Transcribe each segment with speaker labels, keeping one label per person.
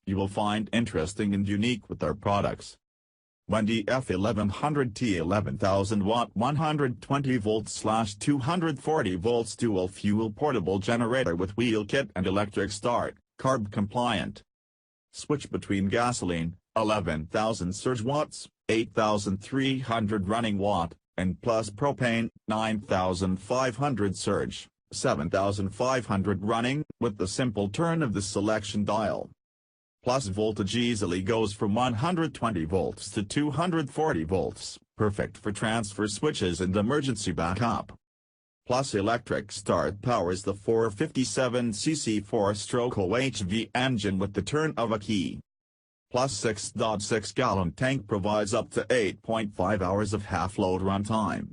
Speaker 1: you will find interesting and unique with our products. WEN DF1100T 11,000 watt 120 volts/240 volts dual fuel portable generator with wheel kit and electric start, carb compliant. Switch between gasoline, 11,000 surge watts, 8,300 running watt, and plus propane, 9,500 surge, 7,500 running, with the simple turn of the selection dial. Plus voltage easily goes from 120 volts to 240 volts, perfect for transfer switches and emergency backup. Plus electric start powers the 457cc 4-stroke OHV engine with the turn of a key. Plus 6.6-gallon tank provides up to 8.5 hours of half-load runtime.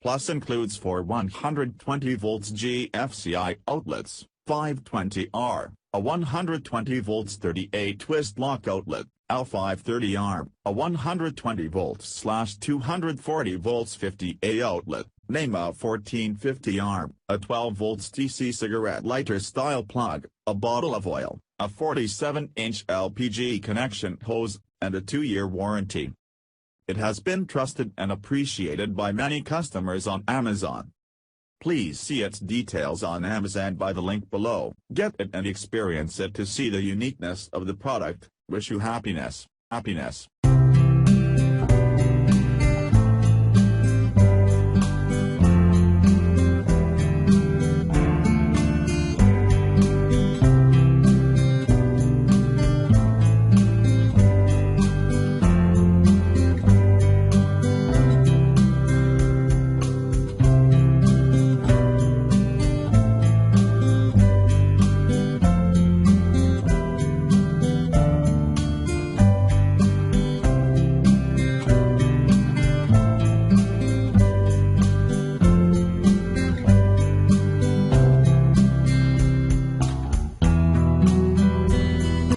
Speaker 1: Plus includes 4 120 volts GFCI outlets, 520R, a 120 volts 38 twist lock outlet, L530R, a 120 volts/240 volts 50A outlet, NEMA 1450R, a 12 volts DC cigarette lighter style plug, a bottle of oil, a 47-inch LPG connection hose, and a 2-year warranty. It has been trusted and appreciated by many customers on Amazon. Please see its details on Amazon by the link below. Get it and experience it to see the uniqueness of the product. Wish you happiness.